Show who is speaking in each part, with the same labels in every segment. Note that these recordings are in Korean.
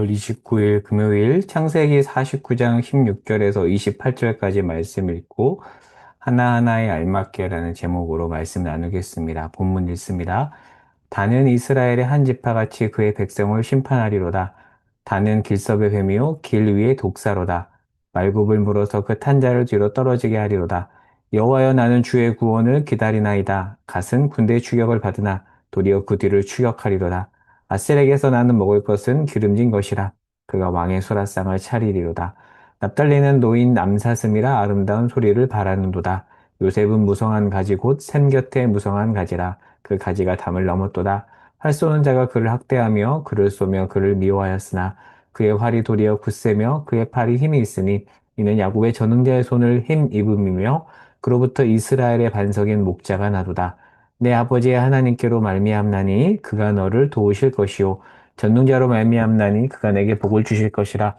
Speaker 1: 5월 29일 금요일 창세기 49장 16절에서 28절까지 말씀 읽고 하나하나에 알맞게라는 제목으로 말씀 나누겠습니다. 본문 읽습니다. 다는 이스라엘의 한 지파같이 그의 백성을 심판하리로다. 다는 길섭의 뱀이요 길 위의 독사로다. 말굽을 물어서 그 탄자를 뒤로 떨어지게 하리로다. 여호와여 나는 주의 구원을 기다리나이다. 갓은 군대의 추격을 받으나 도리어 그 뒤를 추격하리로다. 아셀에게서 나는 먹을 것은 기름진 것이라. 그가 왕의 수라상을 차리리로다. 납달리는 노인 남사슴이라 아름다운 소리를 바라는도다. 요셉은 무성한 가지 곧 샘 곁에 무성한 가지라. 그 가지가 담을 넘었도다. 활 쏘는 자가 그를 학대하며 그를 쏘며 그를 미워하였으나 그의 활이 도리어 굳세며 그의 팔이 힘이 있으니 이는 야곱의 전능자의 손을 힘 입음이며 그로부터 이스라엘의 반석인 목자가 나도다. 내 아버지의 하나님께로 말미암나니 그가 너를 도우실 것이요 전능자로 말미암나니 그가 내게 복을 주실 것이라.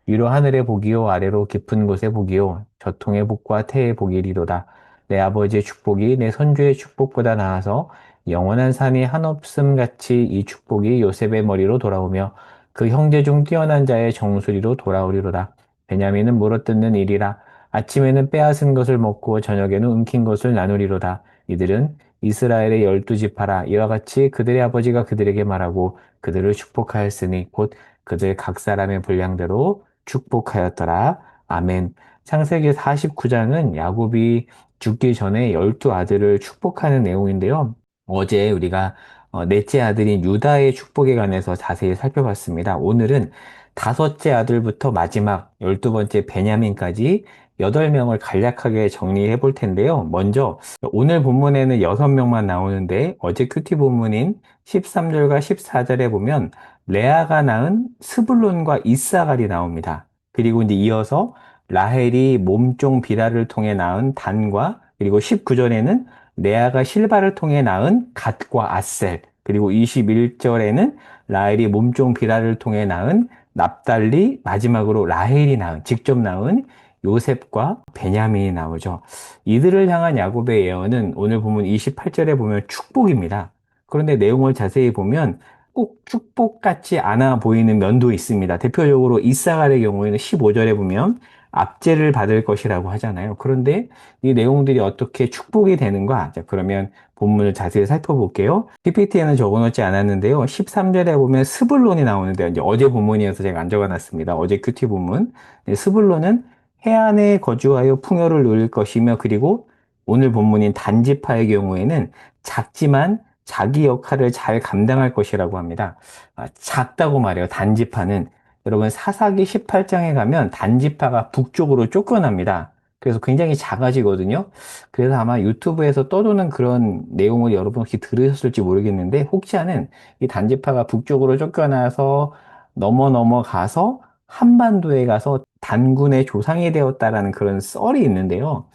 Speaker 1: 위로 하늘의 복이요 아래로 깊은 곳의 복이요 저통의 복과 태의 복이리로다. 내 아버지의 축복이 내 선주의 축복보다 나아서 영원한 산이 한없음 같이 이 축복이 요셉의 머리로 돌아오며 그 형제 중 뛰어난 자의 정수리로 돌아오리로다. 베냐민은 물어뜯는 일이라. 아침에는 빼앗은 것을 먹고 저녁에는 움킨 것을 나누리로다. 이들은 이스라엘의 12지파라. 이와 같이 그들의 아버지가 그들에게 말하고 그들을 축복하였으니 곧 그들 각 사람의 분량대로 축복하였더라. 아멘. 창세기 49장은 야곱이 죽기 전에 12아들을 축복하는 내용인데요. 어제 우리가 넷째 아들인 유다의 축복에 관해서 자세히 살펴봤습니다. 오늘은 다섯째 아들부터 마지막 12번째 베냐민까지 8명을 간략하게 정리해 볼 텐데요. 먼저 오늘 본문에는 6명만 나오는데 어제 큐티 본문인 13절과 14절에 보면 레아가 낳은 스불론과 이사갈이 나옵니다. 그리고 이제 이어서 라헬이 몸종 비라를 통해 낳은 단과 그리고 19절에는 레아가 실바를 통해 낳은 갓과 아셀 그리고 21절에는 라헬이 몸종 비라를 통해 낳은 납달리 마지막으로 라헬이 낳은 직접 낳은 요셉과 베냐민이 나오죠. 이들을 향한 야곱의 예언은 오늘 보면 28절에 보면 축복입니다. 그런데 내용을 자세히 보면 꼭 축복 같지 않아 보이는 면도 있습니다. 대표적으로 이사갈의 경우에는 15절에 보면 압제를 받을 것이라고 하잖아요. 그런데 이 내용들이 어떻게 축복이 되는가? 자, 그러면 본문을 자세히 살펴볼게요. PPT에는 적어놓지 않았는데요. 13절에 보면 스불론이 나오는데 이제 어제 본문이어서 제가 안 적어놨습니다. 어제 큐티 본문. 네, 스불론은 해안에 거주하여 풍요를 누릴 것이며 그리고 오늘 본문인 단지파의 경우에는 작지만 자기 역할을 잘 감당할 것이라고 합니다. 작다고 말해요. 단지파는. 여러분 사사기 18장에 가면 단지파가 북쪽으로 쫓겨납니다. 그래서 굉장히 작아지거든요. 그래서 아마 유튜브에서 떠도는 그런 내용을 여러분 혹시 들으셨을지 모르겠는데 혹시는 이 단지파가 북쪽으로 쫓겨나서 넘어가서 한반도에 가서 단군의 조상이 되었다라는 그런 썰이 있는데요.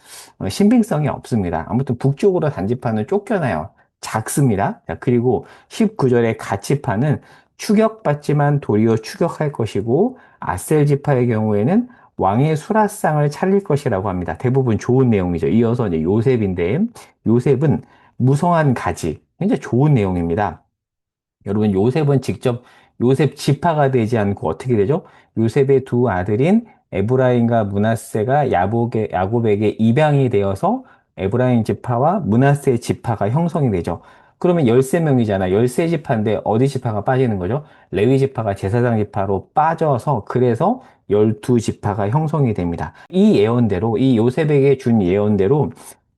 Speaker 1: 신빙성이 없습니다. 아무튼 북쪽으로 단지파는 쫓겨나요. 작습니다. 자, 그리고 19절에 가치파는 추격받지만 도리어 추격할 것이고 아셀 지파의 경우에는 왕의 수라상을 차릴 것이라고 합니다. 대부분 좋은 내용이죠. 이어서 이제 요셉인데 요셉은 무성한 가지. 굉장히 좋은 내용입니다. 여러분 요셉은 직접 요셉 지파가 되지 않고 어떻게 되죠? 요셉의 두 아들인 에브라임과 므낫세가 야곱에게 입양이 되어서 에브라임 지파와 므낫세 지파가 형성이 되죠. 그러면 13명이잖아. 13지파인데 어디 지파가 빠지는 거죠? 레위 지파가 제사장 지파로 빠져서 그래서 12지파가 형성이 됩니다. 이 예언대로 이 요셉에게 준 예언대로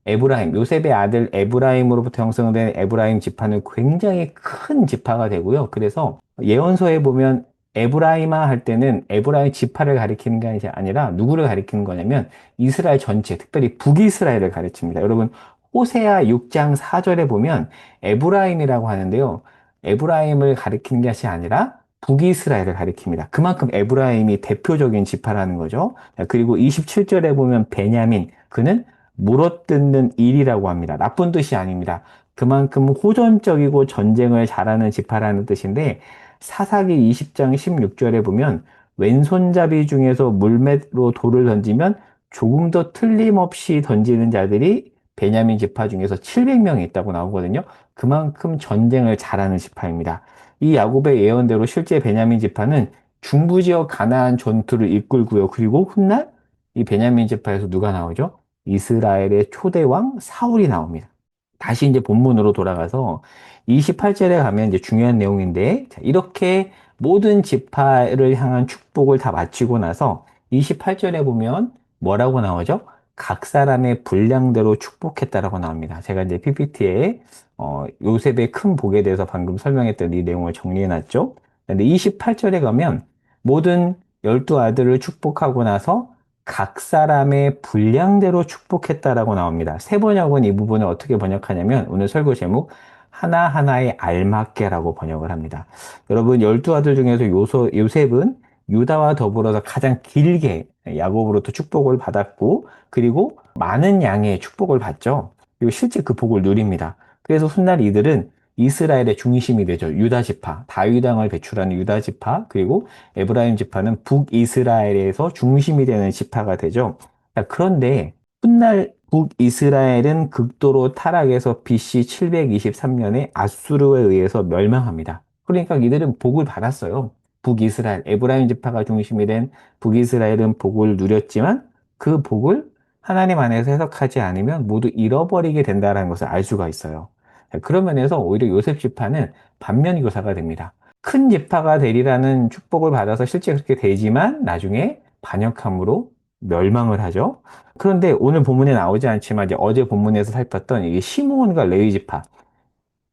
Speaker 1: 요셉의 아들 에브라임으로부터 형성된 에브라임 지파는 굉장히 큰 지파가 되고요. 그래서 예언서에 보면 에브라임아 할 때는 에브라임 지파를 가리키는 게 아니라 누구를 가리키는 거냐면 이스라엘 전체, 특별히 북이스라엘을 가리킵니다. 여러분, 호세아 6장 4절에 보면 에브라임이라고 하는데요. 에브라임을 가리키는 것이 아니라 북이스라엘을 가리킵니다. 그만큼 에브라임이 대표적인 지파라는 거죠. 그리고 27절에 보면 베냐민, 그는 물어뜯는 일이라고 합니다. 나쁜 뜻이 아닙니다. 그만큼 호전적이고 전쟁을 잘하는 지파라는 뜻인데 사사기 20장 16절에 보면 왼손잡이 중에서 물맷으로 돌을 던지면 조금 더 틀림없이 던지는 자들이 베냐민 지파 중에서 700명이 있다고 나오거든요. 그만큼 전쟁을 잘하는 지파입니다. 이 야곱의 예언대로 실제 베냐민 지파는 중부 지역 가나안 전투를 이끌고요. 그리고 훗날 이 베냐민 지파에서 누가 나오죠? 이스라엘의 초대왕 사울이 나옵니다. 다시 이제 본문으로 돌아가서 28절에 가면 이제 중요한 내용인데, 자, 이렇게 모든 지파를 향한 축복을 다 마치고 나서 28절에 보면 뭐라고 나오죠? 각 사람의 분량대로 축복했다라고 나옵니다. 제가 이제 PPT에 요셉의 큰 복에 대해서 방금 설명했던 이 내용을 정리해 놨죠. 근데 28절에 가면 모든 12아들을 축복하고 나서 각 사람의 분량대로 축복했다라고 나옵니다. 세 번역은 이 부분을 어떻게 번역하냐면 오늘 설교 제목 하나하나에 알맞게라고 번역을 합니다. 여러분 12아들 중에서 요셉은 유다와 더불어서 가장 길게 야곱으로부터 축복을 받았고 그리고 많은 양의 축복을 받죠. 그리고 실제 그 복을 누립니다. 그래서 훗날 이들은 이스라엘의 중심이 되죠. 유다 지파, 다윗 왕을 배출하는 유다 지파, 그리고 에브라임 지파는 북이스라엘에서 중심이 되는 지파가 되죠. 자, 그런데 훗날 북이스라엘은 극도로 타락해서 BC 723년에 아수르에 의해서 멸망합니다. 그러니까 이들은 복을 받았어요. 북이스라엘, 에브라임 지파가 중심이 된 북이스라엘은 복을 누렸지만 그 복을 하나님 안에서 해석하지 않으면 모두 잃어버리게 된다는 것을 알 수가 있어요. 자, 그런 면에서 오히려 요셉 지파는 반면교사가 됩니다. 큰 지파가 되리라는 축복을 받아서 실제 그렇게 되지만 나중에 반역함으로 멸망을 하죠. 그런데 오늘 본문에 나오지 않지만 이제 어제 본문에서 살폈던 이게 시므온과 레위 지파,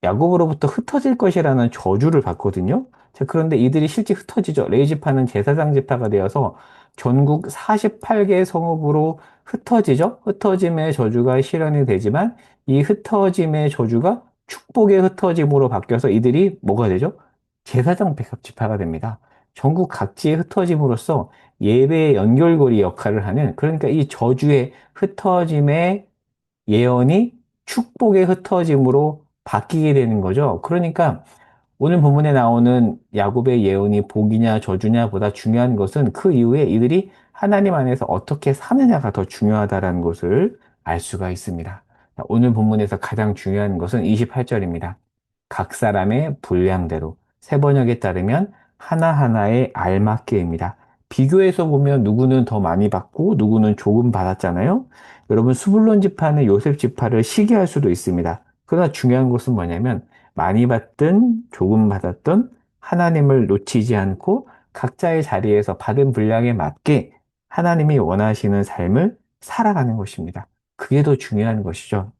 Speaker 1: 야곱으로부터 흩어질 것이라는 저주를 받거든요. 자, 그런데 이들이 실제 흩어지죠. 레위 지파는 제사장 지파가 되어서 전국 48개 성읍으로 흩어지죠. 흩어짐의 저주가 실현이 되지만 이 흩어짐의 저주가 축복의 흩어짐으로 바뀌어서 이들이 뭐가 되죠? 제사장 백합 지파가 됩니다. 전국 각지에 흩어짐으로써 예배의 연결고리 역할을 하는 그러니까 이 저주의 흩어짐의 예언이 축복의 흩어짐으로 바뀌게 되는 거죠. 그러니까 오늘 본문에 나오는 야곱의 예언이 복이냐 저주냐보다 중요한 것은 그 이후에 이들이 하나님 안에서 어떻게 사느냐가 더 중요하다는 것을 알 수가 있습니다. 오늘 본문에서 가장 중요한 것은 28절입니다. 각 사람의 분량대로 세 번역에 따르면 하나하나의 알맞게입니다. 비교해서 보면 누구는 더 많이 받고 누구는 조금 받았잖아요. 여러분 스불론 지파는 요셉 지파를 시기할 수도 있습니다. 그러나 중요한 것은 뭐냐면 많이 받든 조금 받았든 하나님을 놓치지 않고 각자의 자리에서 받은 분량에 맞게 하나님이 원하시는 삶을 살아가는 것입니다. 그게 더 중요한 것이죠.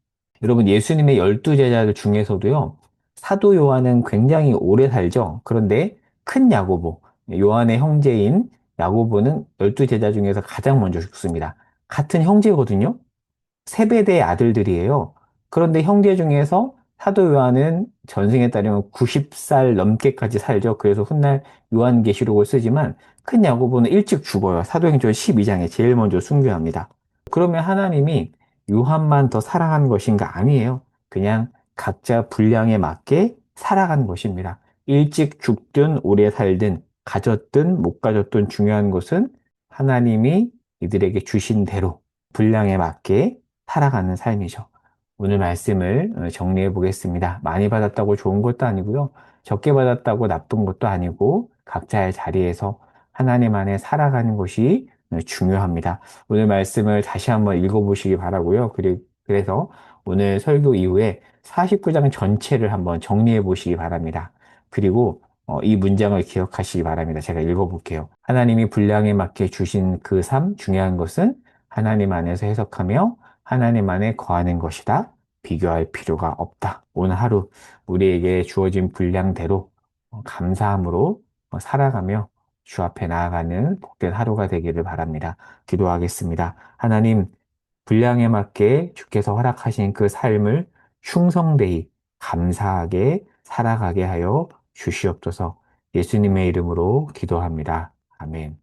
Speaker 1: 여러분 예수님의 12제자들 중에서도요. 사도 요한은 굉장히 오래 살죠. 그런데 큰 야고보, 요한의 형제인 야고보는 12제자 중에서 가장 먼저 죽습니다. 같은 형제거든요. 세베대의 아들들이에요. 그런데 형제 중에서 사도 요한은 전승에 따르면 90살 넘게까지 살죠. 그래서 훗날 요한계시록을 쓰지만 큰 야고보는 일찍 죽어요. 사도행전 12장에 제일 먼저 순교합니다. 그러면 하나님이 요한만 더 사랑한 것인가? 아니에요. 그냥 각자 분량에 맞게 살아간 것입니다. 일찍 죽든 오래 살든 가졌든 못 가졌든 중요한 것은 하나님이 이들에게 주신 대로 분량에 맞게 살아가는 삶이죠. 오늘 말씀을 정리해 보겠습니다. 많이 받았다고 좋은 것도 아니고요. 적게 받았다고 나쁜 것도 아니고 각자의 자리에서 하나님 안에 살아가는 것이 중요합니다. 오늘 말씀을 다시 한번 읽어보시기 바라고요. 그래서 오늘 설교 이후에 49장 전체를 한번 정리해 보시기 바랍니다. 그리고 이 문장을 기억하시기 바랍니다. 제가 읽어볼게요. 하나님이 분량에 맞게 주신 그 삶, 중요한 것은 하나님 안에서 해석하며 하나님 안에 거하는 것이다. 비교할 필요가 없다. 오늘 하루 우리에게 주어진 분량대로 감사함으로 살아가며 주 앞에 나아가는 복된 하루가 되기를 바랍니다. 기도하겠습니다. 하나님, 분량에 맞게 주께서 허락하신 그 삶을 충성되이 감사하게 살아가게 하여 주시옵소서. 예수님의 이름으로 기도합니다. 아멘.